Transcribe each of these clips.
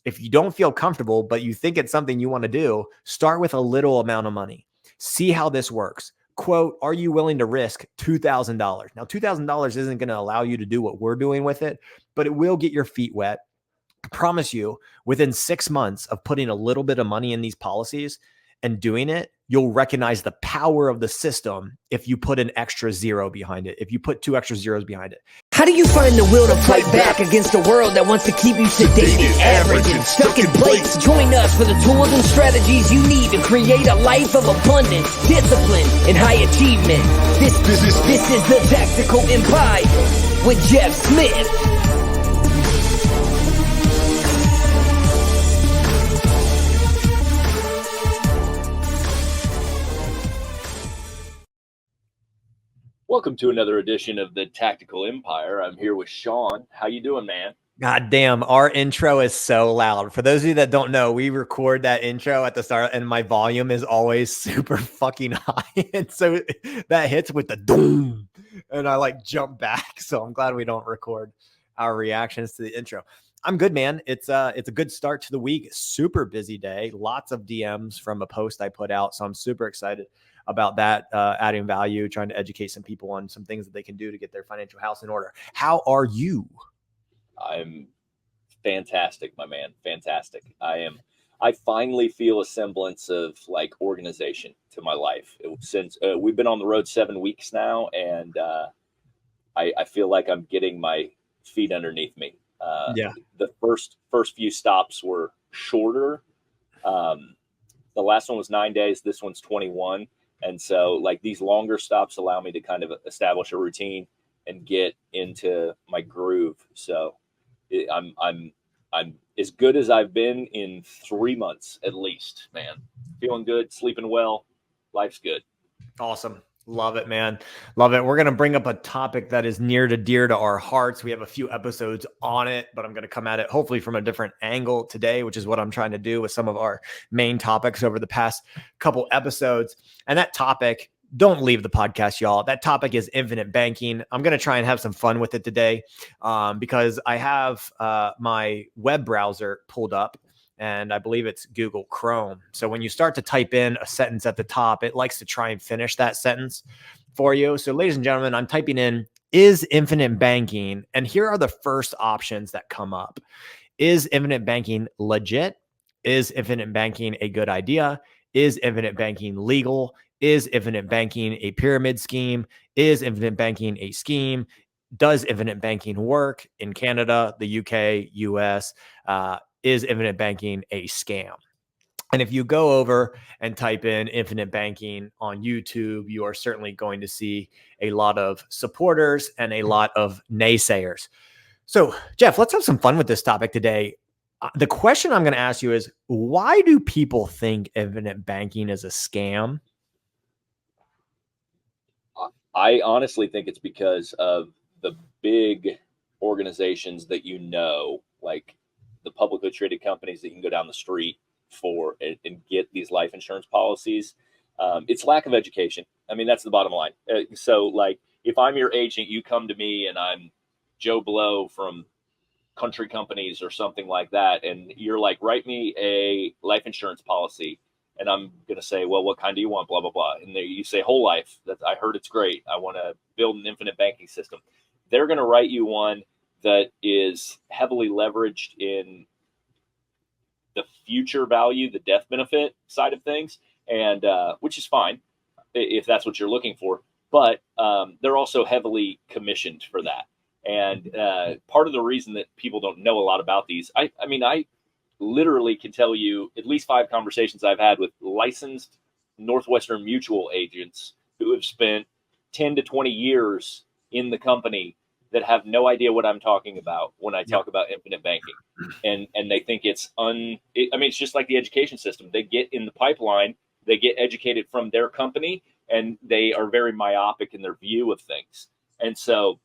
If you don't feel comfortable, but you think it's something you want to do, start with a little amount of money. See how this works. Quote, are you willing to risk $2,000? Now, $2,000 isn't going to allow you to do what we're doing with it, but it will get your feet wet. I promise you, within 6 months of putting a little bit of money in these policies and doing it, you'll recognize the power of the system if you put an extra zero behind it, if you put 2 extra zeros behind it. How do you find the will to fight back against a world that wants to keep you sedated, average, and stuck in place? Join us for the tools and strategies you need to create a life of abundance, discipline, and high achievement. This is the Tactical Empire with Jeff Smith. Welcome to another edition of the Tactical Empire. I'm here with Sean. How you doing, man? God damn, our intro is so loud. For those of you that don't know, we record that intro at the start and my volume is always super fucking high. And so that hits with the doom and I like jump back. So I'm glad we don't record our reactions to the intro. I'm good, man. It's a good start to the week. Super busy day. Lots of DMs from a post I put out. So I'm super excited about that, adding value, trying to educate some people on some things that they can do to get their financial house in order. How are you? I'm fantastic, my man. Fantastic. I finally feel a semblance of like organization to my life since we've been on the road 7 weeks now. And I feel like I'm getting my feet underneath me. The first few stops were shorter. The last one was 9 days. This one's 21. And so like these longer stops allow me to kind of establish a routine and get into my groove. So I'm as good as I've been in 3 months at least, man. Feeling good, sleeping well. Life's good. Awesome. Love it, man. Love it. We're going to bring up a topic that is near to dear to our hearts. We have a few episodes on it, but I'm going to come at it hopefully from a different angle today, which is what I'm trying to do with some of our main topics over the past couple episodes. And that topic, don't leave the podcast, y'all. That topic is infinite banking. I'm going to try and have some fun with it today because I have my web browser pulled up. And I believe it's Google Chrome. So when you start to type in a sentence at the top, it likes to try and finish that sentence for you. So ladies and gentlemen, I'm typing in, is infinite banking? And here are the first options that come up. Is infinite banking legit? Is infinite banking a good idea? Is infinite banking legal? Is infinite banking a pyramid scheme? Is infinite banking a scheme? Does infinite banking work in Canada, the UK, US? Is infinite banking a scam? And if you go over and type in infinite banking on YouTube, you are certainly going to see a lot of supporters and a lot of naysayers. So, Jeff, let's have some fun with this topic today. The question I'm going to ask you is, why do people think infinite banking is a scam? I honestly think it's because of the big organizations that like the publicly traded companies that you can go down the street for and get these life insurance policies. It's lack of education. I mean, that's the bottom line. So like if I'm your agent, you come to me and I'm Joe Blow from Country Companies or something like that. And you're like, write me a life insurance policy. And I'm going to say, well, what kind do you want? Blah, blah, blah. And you say whole life. I heard it's great. I want to build an infinite banking system. They're going to write you one that is heavily leveraged in the future value, the death benefit side of things, and which is fine if that's what you're looking for. But they're also heavily commissioned for that. And part of the reason that people don't know a lot about these, I mean, I literally can tell you at least 5 conversations I've had with licensed Northwestern Mutual agents who have spent 10 to 20 years in the company that have no idea what I'm talking about when I talk about infinite banking. And they think it's just like the education system. They get in the pipeline, they get educated from their company, and they are very myopic in their view of things. And so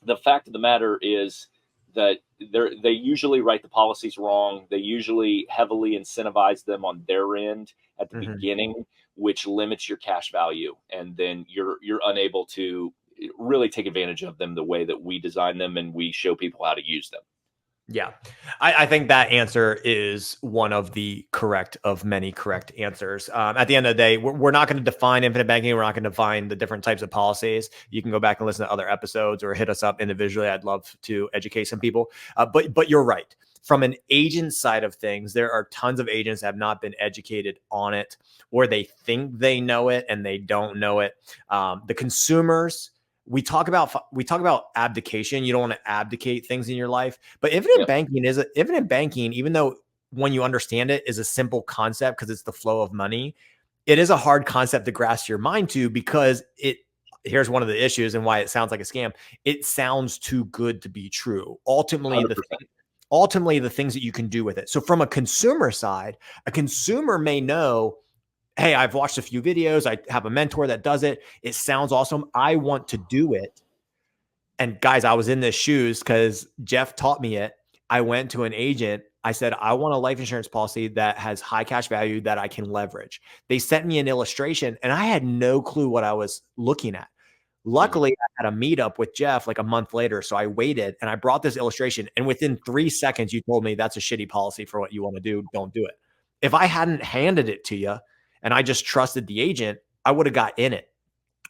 the fact of the matter is that they usually write the policies wrong. They usually heavily incentivize them on their end at the beginning, which limits your cash value. And then you're unable to really take advantage of them the way that we design them and we show people how to use them. Yeah. I think that answer is one of the correct of many correct answers. At the end of the day, we're not going to define infinite banking. We're not going to define the different types of policies. You can go back and listen to other episodes or hit us up individually. I'd love to educate some people. But you're right. From an agent side of things, there are tons of agents that have not been educated on it, or they think they know it and they don't know it. The consumers, we talk about abdication. You don't want to abdicate things in your life, but infinite banking, even though when you understand it is a simple concept because it's the flow of money, it is a hard concept to grasp your mind to, because here's one of the issues and why it sounds like a scam. It sounds too good to be true. Ultimately, 100%. the things that you can do with it. So from a consumer side, a consumer may know, hey, I've watched a few videos. I have a mentor that does it. It sounds awesome. I want to do it. And guys, I was in this shoes because Jeff taught me it. I went to an agent. I said, I want a life insurance policy that has high cash value that I can leverage. They sent me an illustration and I had no clue what I was looking at. Luckily, I had a meetup with Jeff like a month later. So I waited and I brought this illustration. And within 3 seconds, you told me that's a shitty policy for what you want to do. Don't do it. If I hadn't handed it to you and I just trusted the agent, I would have got in it.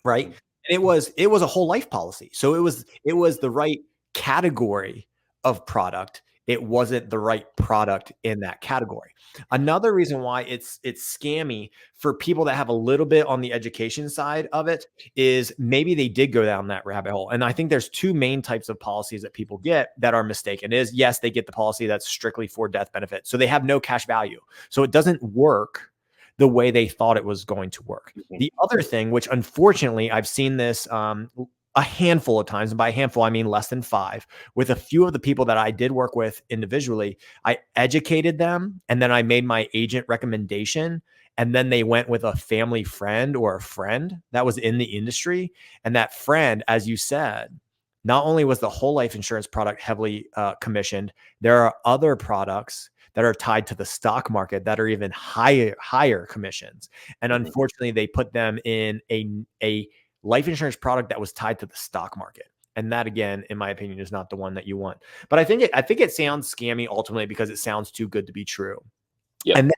Right. And it was a whole life policy. So it was the right category of product. It wasn't the right product in that category. Another reason why it's scammy for people that have a little bit on the education side of it is maybe they did go down that rabbit hole. And I think there's two main types of policies that people get that are mistaken. Is yes, they get the policy that's strictly for death benefit. So they have no cash value. So it doesn't work the way they thought it was going to work. The other thing, which unfortunately I've seen this a handful of times, and by a handful, I mean less than 5, with a few of the people that I did work with individually, I educated them and then I made my agent recommendation. And then they went with a family friend or a friend that was in the industry. And that friend, as you said, not only was the whole life insurance product heavily commissioned, there are other products that are tied to the stock market that are even higher commissions. And unfortunately, they put them in a life insurance product that was tied to the stock market. And that, again, in my opinion, is not the one that you want. But I think it sounds scammy ultimately because it sounds too good to be true. Yep. And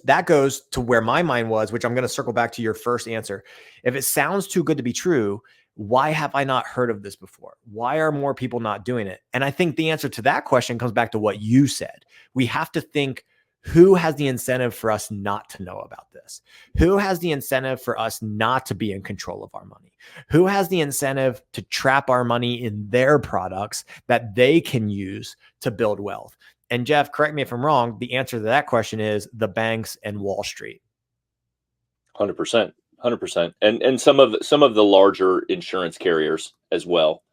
that goes to where my mind was, which I'm going to circle back to your first answer. If it sounds too good to be true, why have I not heard of this before? Why are more people not doing it? And I think the answer to that question comes back to what you said. We have to think, who has the incentive for us not to know about this? Who has the incentive for us not to be in control of our money? Who has the incentive to trap our money in their products that they can use to build wealth? And Jeff, correct me if I'm wrong, the answer to that question is the banks and Wall Street. 100%. 100%. And some of the larger insurance carriers as well,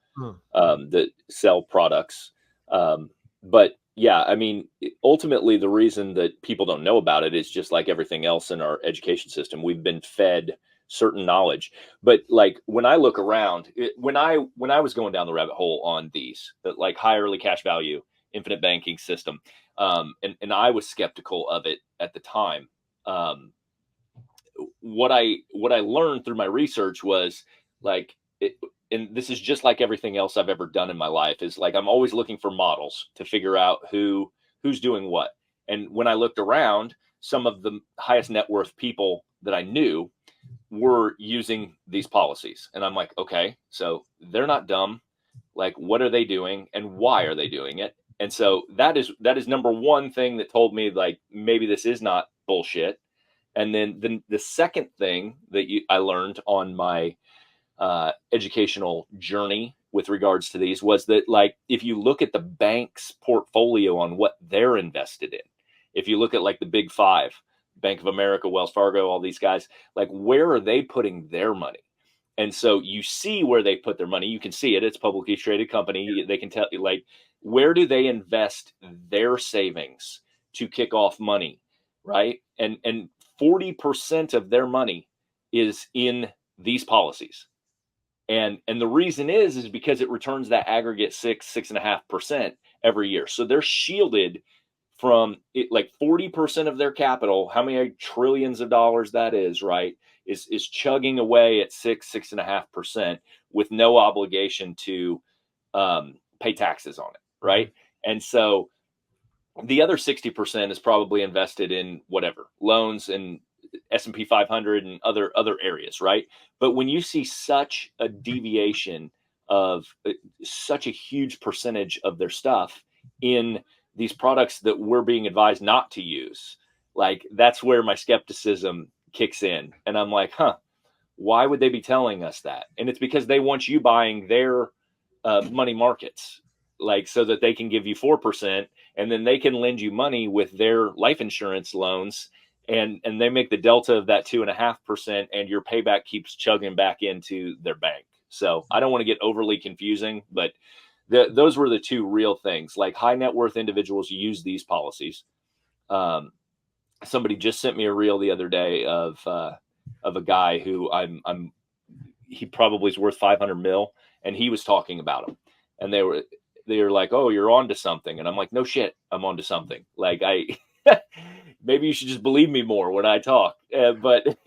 that sell products. But yeah, I mean, ultimately the reason that people don't know about it is just like everything else in our education system. We've been fed certain knowledge, but like when I look around, when I was going down the rabbit hole on these, that like high early cash value, infinite banking system, and I was skeptical of it at the time. What I learned through my research was like, and this is just like everything else I've ever done in my life, is like, I'm always looking for models to figure out who's doing what. And when I looked around, some of the highest net worth people that I knew were using these policies. And I'm like, okay, so they're not dumb. Like, what are they doing and why are they doing it? And so that is number one thing that told me like, maybe this is not bullshit. And then the second thing that I learned on my educational journey with regards to these was that, like, if you look at the bank's portfolio on what they're invested in, if you look at like the big 5, Bank of America, Wells Fargo, all these guys, like, where are they putting their money? And so you see where they put their money. You can see it. It's a publicly traded company. They can tell you, like, where do they invest their savings to kick off money, right? And 40% of their money is in these policies. And the reason is because it returns that aggregate 6.5% every year. So they're shielded from it, like 40% of their capital, how many trillions of dollars that is, right? Is chugging away at 6.5% with no obligation to pay taxes on it, right? And so The other 60% is probably invested in whatever, loans and S&P 500 and other areas, right? But when you see such a deviation of such a huge percentage of their stuff in these products that we're being advised not to use, like that's where my skepticism kicks in. And I'm like, why would they be telling us that? And it's because they want you buying their money markets, like so that they can give you 4%, and then they can lend you money with their life insurance loans, and they make the delta of that 2.5%, and your payback keeps chugging back into their bank. So I don't want to get overly confusing, but those were the two real things. Like high net worth individuals use these policies. Somebody just sent me a reel the other day of a guy who he probably is worth 500 mil, and he was talking about him, and they were like, "Oh, you're on to something," and I'm like, "No shit, I'm on to something." Like maybe you should just believe me more when I talk. But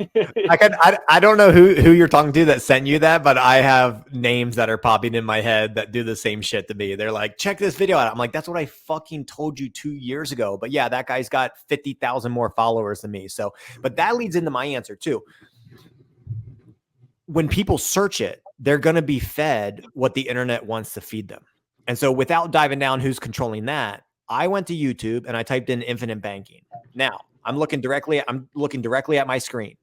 I don't know who you're talking to that sent you that, but I have names that are popping in my head that do the same shit to me. They're like, check this video out. I'm like, that's what I fucking told you 2 years ago. But yeah, that guy's got 50,000 more followers than me. So, but that leads into my answer too. When people search it, they're going to be fed what the internet wants to feed them. And so without diving down who's controlling that, I went to YouTube and I typed in infinite banking. Now I'm looking directly at my screen.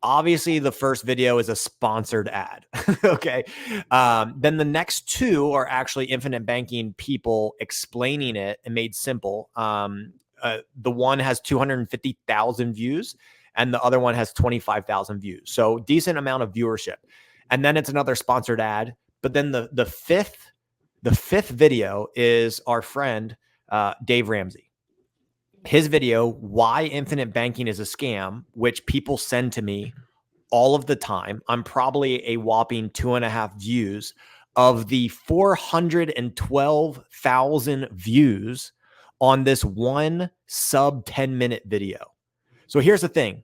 Obviously, the first video is a sponsored ad. Okay. Then the next two are actually infinite banking people explaining it and made simple. The one has 250,000 views and the other one has 25,000 views. So decent amount of viewership. And then it's another sponsored ad. But then the fifth video is our friend, Dave Ramsey. His video, Why Infinite Banking is a Scam, which people send to me all of the time. I'm probably a whopping 2.5 views of the 412,000 views on this one sub 10-minute video. So here's the thing.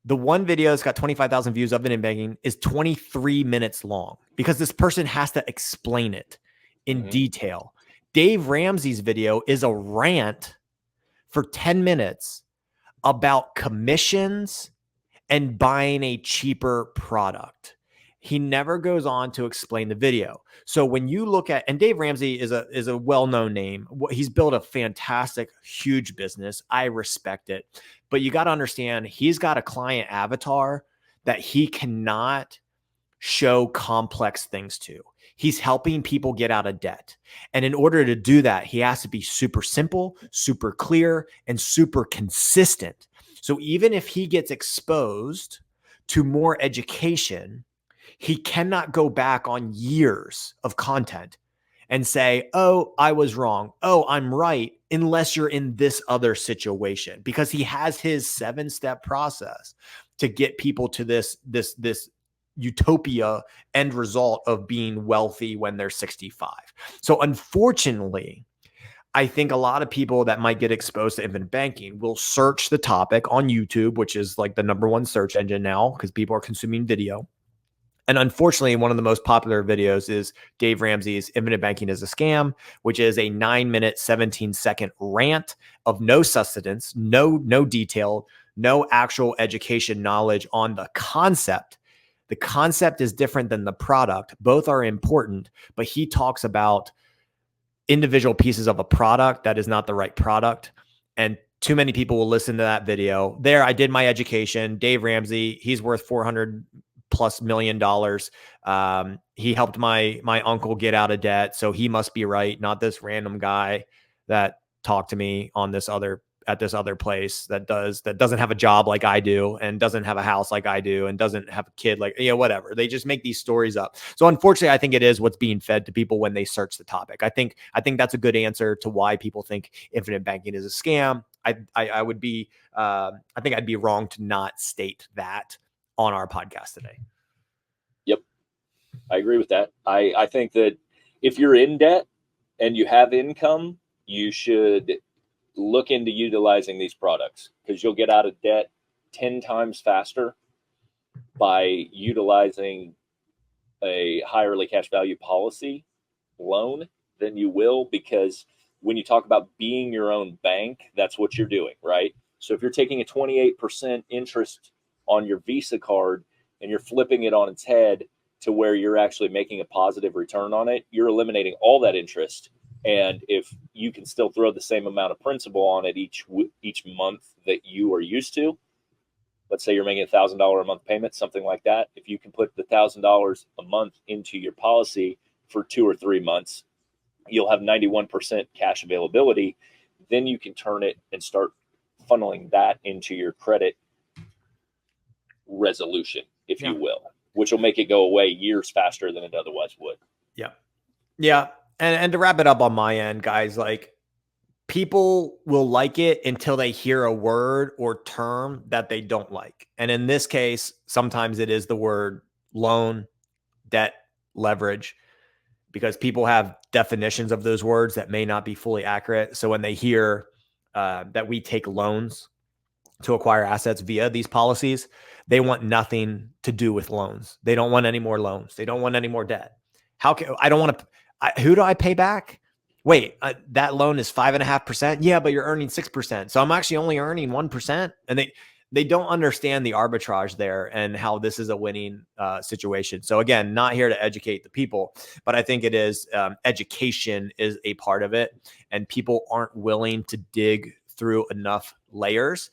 The one video that's got 25,000 views of infinite banking is 23 minutes long because this person has to explain it in detail. Dave Ramsey's video is a rant for 10 minutes about commissions and buying a cheaper product. He never goes on to explain the video. So when you look at, and Dave Ramsey is a well-known name. He's built a fantastic, huge business. I respect it. But you got to understand, he's got a client avatar that he cannot show complex things to. He's helping people get out of debt. And in order to do that, he has to be super simple, super clear, and super consistent. So even if he gets exposed to more education, he cannot go back on years of content and say, oh, I was wrong. Oh, I'm right, unless you're in this other situation, because he has his 7-step process to get people to this utopia end result of being wealthy when they're 65. So unfortunately, I think a lot of people that might get exposed to infinite banking will search the topic on YouTube, which is like the #1 search engine now because people are consuming video. And unfortunately, one of the most popular videos is Dave Ramsey's Infinite Banking is a Scam, which is a 9-minute, 17-second rant of no substance, no detail, no actual education knowledge on the concept. The concept is different than the product. Both are important, but he talks about individual pieces of a product that is not the right product. And too many people will listen to that video. There, I did my education. Dave Ramsey, he's worth $400+ million. He helped my uncle get out of debt, so he must be right, not this random guy that talked to me on this other place that doesn't have a job like I do and doesn't have a house like I do and doesn't have a kid like, whatever. They just make these stories up. So unfortunately, I think it is what's being fed to people when they search the topic. I think that's a good answer to why people think infinite banking is a scam. I think I'd be wrong to not state that on our podcast today. Yep. I agree with that. I think that if you're in debt and you have income, you should look into utilizing these products because you'll get out of debt 10 times faster by utilizing a high early cash value policy loan than you will because when you talk about being your own bank, that's what you're doing, right? So if you're taking a 28% interest on your Visa card and you're flipping it on its head to where you're actually making a positive return on it, you're eliminating all that interest. And if you can still throw the same amount of principal on it each month that you are used to, let's say you're making $1,000 a month payment, something like that. If you can put the $1,000 a month into your policy for 2 or 3 months, you'll have 91% cash availability. Then you can turn it and start funneling that into your credit resolution, if you will, which will make it go away years faster than it otherwise would. Yeah. Yeah. And to wrap it up on my end, guys, like, people will like it until they hear a word or term that they don't like. And in this case, sometimes it is the word loan, debt, leverage, because people have definitions of those words that may not be fully accurate. So when they hear that we take loans to acquire assets via these policies, they want nothing to do with loans. They don't want any more loans. They don't want any more debt. How can I don't want to? Who do I pay back? Wait, that loan is 5.5%. Yeah, but you're earning 6%. So I'm actually only earning 1%. And they don't understand the arbitrage there and how this is a winning situation. So again, not here to educate the people, but I think it is education is a part of it, and people aren't willing to dig through enough layers.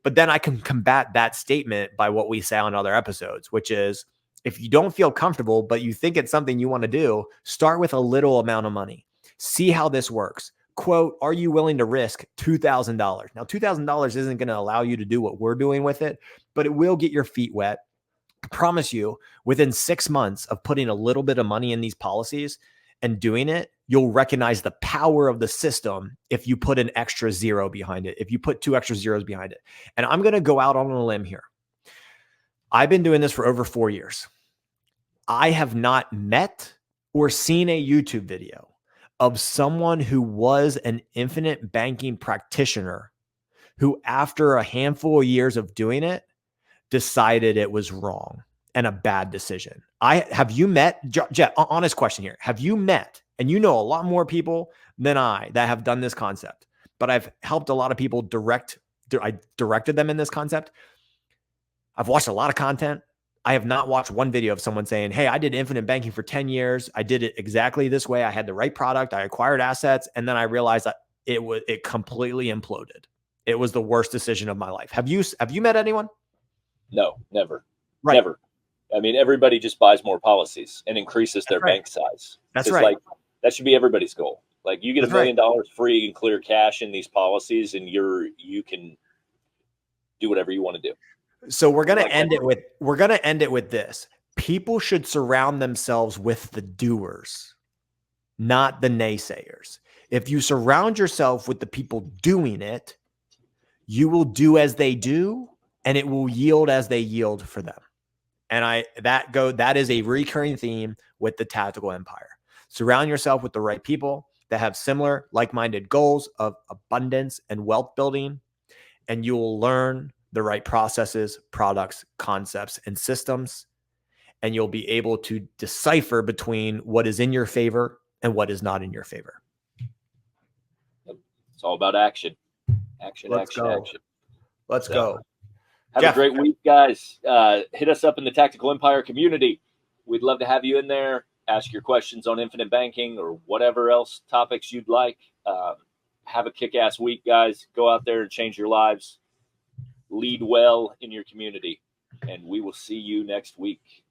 But then I can combat that statement by what we say on other episodes, which is, if you don't feel comfortable, but you think it's something you want to do, start with a little amount of money. See how this works. Quote, are you willing to risk $2,000? Now, $2,000 isn't going to allow you to do what we're doing with it, but it will get your feet wet. I promise you, within 6 months of putting a little bit of money in these policies and doing it, you'll recognize the power of the system if you put an extra zero behind it, if you put 2 extra zeros behind it. And I'm going to go out on a limb here. I've been doing this for over 4 years. I have not met or seen a YouTube video of someone who was an infinite banking practitioner who, after a handful of years of doing it, decided it was wrong and a bad decision. Have you met, Jet, honest question here. Have you met, and you know a lot more people than I that have done this concept, but I've helped a lot of people I directed them in this concept. I've watched a lot of content. I have not watched one video of someone saying, hey, I did infinite banking for 10 years. I did it exactly this way. I had the right product. I acquired assets. And then I realized that it completely imploded. It was the worst decision of my life. Have you met anyone? No, never. Right. Never. I mean, everybody just buys more policies and increases their bank size. That's right. Like, that should be everybody's goal. Like, you get $1 million free and clear cash in these policies, and you can do whatever you want to do. So we're going to end it with this. People should surround themselves with the doers, not the naysayers. If you surround yourself with the people doing it, you will do as they do, and it will yield as they yield for them. And that is a recurring theme with the Tactical Empire. Surround yourself with the right people that have similar, like-minded goals of abundance and wealth building, and you will learn the right processes, products, concepts, and systems, and you'll be able to decipher between what is in your favor and what is not in your favor. It's all about action. Action. Let's go. Have Jeff, a great week, guys. Hit us up in the Tactical Empire community. We'd love to have you in there. Ask your questions on infinite banking or whatever else topics you'd like. Have a kick-ass week, guys. Go out there and change your lives. Lead well in your community, and we will see you next week.